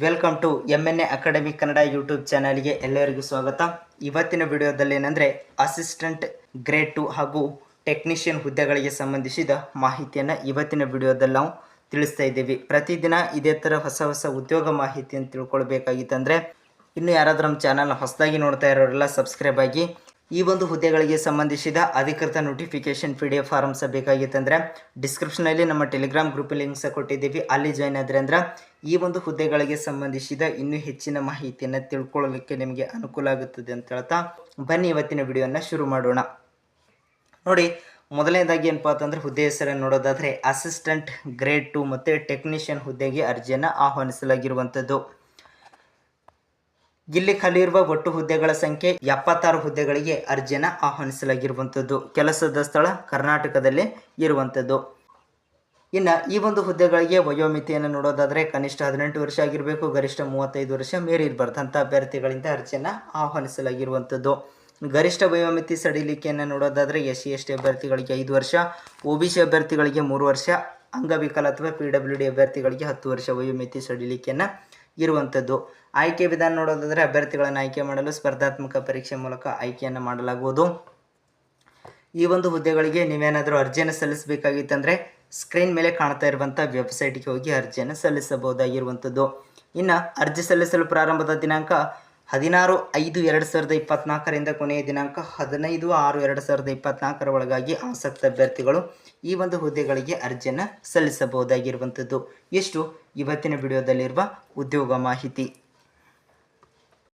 Welcome to MNA academy Kannada YouTube ಚಾನಲ್ಗೆ ಎಲ್ಲರಿಗೂ ಸ್ವಾಗತ. ಇವತ್ತಿನ ವಿಡಿಯೋದಲ್ಲಿ ಏನಂದರೆ ಅಸಿಸ್ಟೆಂಟ್ ಗ್ರೇಡ್ 2 ಹಾಗೂ ಟೆಕ್ನಿಷಿಯನ್ ಹುದ್ದೆಗಳಿಗೆ ಸಂಬಂಧಿಸಿದ ಮಾಹಿತಿಯನ್ನು ಇವತ್ತಿನ ವಿಡಿಯೋದಲ್ಲಿ ನಾವು ತಿಳಿಸ್ತಾ ಇದ್ದೀವಿ. ಪ್ರತಿದಿನ ಇದೇ ಥರ ಹೊಸ ಉದ್ಯೋಗ ಮಾಹಿತಿಯನ್ನು ತಿಳ್ಕೊಳ್ಬೇಕಾಗಿತ್ತಂದರೆ ಇನ್ನು ಯಾರಾದರೂ ನಮ್ಮ ಚಾನಲ್ನ ಹೊಸದಾಗಿ ನೋಡ್ತಾ ಇರೋರೆಲ್ಲ ಸಬ್ಸ್ಕ್ರೈಬ್ ಆಗಿ. ಈ ಒಂದು ಹುದ್ದೆಗಳಿಗೆ ಸಂಬಂಧಿಸಿದ ಅಧಿಕೃತ ನೋಟಿಫಿಕೇಶನ್ PDF ಫಾರಮ್ಸ್ ಬೇಕಾಗಿತ್ತಂದರೆ ಡಿಸ್ಕ್ರಿಪ್ಷನಲ್ಲಿ ನಮ್ಮ ಟೆಲಿಗ್ರಾಮ್ ಗ್ರೂಪ್ ಲಿಂಕ್ಸ್ ಕೊಟ್ಟಿದ್ದೀವಿ, ಅಲ್ಲಿ ಜಾಯ್ನ್ ಆದರೆ ಅಂದ್ರೆ ಈ ಒಂದು ಹುದ್ದೆಗಳಿಗೆ ಸಂಬಂಧಿಸಿದ ಇನ್ನೂ ಹೆಚ್ಚಿನ ಮಾಹಿತಿಯನ್ನು ತಿಳ್ಕೊಳ್ಳಲಿಕ್ಕೆ ನಿಮಗೆ ಅನುಕೂಲ ಆಗುತ್ತದೆ ಅಂತ ಹೇಳ್ತಾ ಬನ್ನಿ ಇವತ್ತಿನ ವಿಡಿಯೋನ ಶುರು ಮಾಡೋಣ. ನೋಡಿ, ಮೊದಲನೇದಾಗಿ ಏನಪ್ಪ ಅಂತಂದರೆ ಹುದ್ದೆ ಹೆಸರನ್ನು ನೋಡೋದಾದರೆ ಅಸಿಸ್ಟೆಂಟ್ ಗ್ರೇಡ್ 2 ಮತ್ತು ಟೆಕ್ನಿಷಿಯನ್ ಹುದ್ದೆಗೆ ಅರ್ಜಿಯನ್ನು ಆಹ್ವಾನಿಸಲಾಗಿರುವಂಥದ್ದು. ಇಲ್ಲಿ ಖಾಲಿ ಇರುವ ಒಟ್ಟು ಹುದ್ದೆಗಳ ಸಂಖ್ಯೆ 76 ಹುದ್ದೆಗಳಿಗೆ ಅರ್ಜಿಯನ್ನು ಆಹ್ವಾನಿಸಲಾಗಿರುವಂಥದ್ದು. ಕೆಲಸದ ಸ್ಥಳ ಕರ್ನಾಟಕದಲ್ಲೇ ಇರುವಂಥದ್ದು. ಇನ್ನು ಈ ಒಂದು ಹುದ್ದೆಗಳಿಗೆ ವಯೋಮಿತಿಯನ್ನು ನೋಡೋದಾದರೆ ಕನಿಷ್ಠ 18 ವರ್ಷ ಆಗಿರಬೇಕು, ಗರಿಷ್ಠ 35 ವರ್ಷ ಮೀರಿರಬಾರ್ದಂಥ ಅಭ್ಯರ್ಥಿಗಳಿಂದ ಅರ್ಜಿಯನ್ನು ಆಹ್ವಾನಿಸಲಾಗಿರುವಂಥದ್ದು. ಗರಿಷ್ಠ ವಯೋಮಿತಿ ಸಡಿಲಿಕೆಯನ್ನು ನೋಡೋದಾದರೆ SC/ST ಅಭ್ಯರ್ಥಿಗಳಿಗೆ 5 ವರ್ಷ, OBC ಅಭ್ಯರ್ಥಿಗಳಿಗೆ 3 ವರ್ಷ, ಅಂಗವಿಕಲ ಅಥವಾ PWD ಅಭ್ಯರ್ಥಿಗಳಿಗೆ 10 ವರ್ಷ ವಯೋಮಿತಿ ಸಡಿಲಿಕೆಯನ್ನು ಇರುವಂಥದ್ದು. ಆಯ್ಕೆ ವಿಧಾನ ನೋಡೋದಾದರೆ ಅಭ್ಯರ್ಥಿಗಳನ್ನು ಆಯ್ಕೆ ಮಾಡಲು ಸ್ಪರ್ಧಾತ್ಮಕ ಪರೀಕ್ಷೆ ಮೂಲಕ ಆಯ್ಕೆಯನ್ನು ಮಾಡಲಾಗುವುದು. ಈ ಒಂದು ಹುದ್ದೆಗಳಿಗೆ ನೀವೇನಾದರೂ ಅರ್ಜಿಯನ್ನು ಸಲ್ಲಿಸಬೇಕಾಗಿತ್ತಂದರೆ ಸ್ಕ್ರೀನ್ ಮೇಲೆ ಕಾಣ್ತಾ ಇರುವಂಥ ವೆಬ್ಸೈಟ್ಗೆ ಹೋಗಿ ಅರ್ಜಿಯನ್ನು ಸಲ್ಲಿಸಬಹುದಾಗಿರುವಂಥದ್ದು. ಇನ್ನು ಅರ್ಜಿ ಸಲ್ಲಿಸಲು ಪ್ರಾರಂಭದ ದಿನಾಂಕ 16/5/2024 ಕೊನೆಯ ದಿನಾಂಕ 15/6/2024 ಒಳಗಾಗಿ ಆಸಕ್ತ ಅಭ್ಯರ್ಥಿಗಳು ಈ ಒಂದು ಹುದ್ದೆಗಳಿಗೆ ಅರ್ಜಿಯನ್ನು ಸಲ್ಲಿಸಬಹುದಾಗಿರುವಂಥದ್ದು. ಎಷ್ಟು ಇವತ್ತಿನ ವಿಡಿಯೋದಲ್ಲಿರುವ ಉದ್ಯೋಗ ಮಾಹಿತಿ.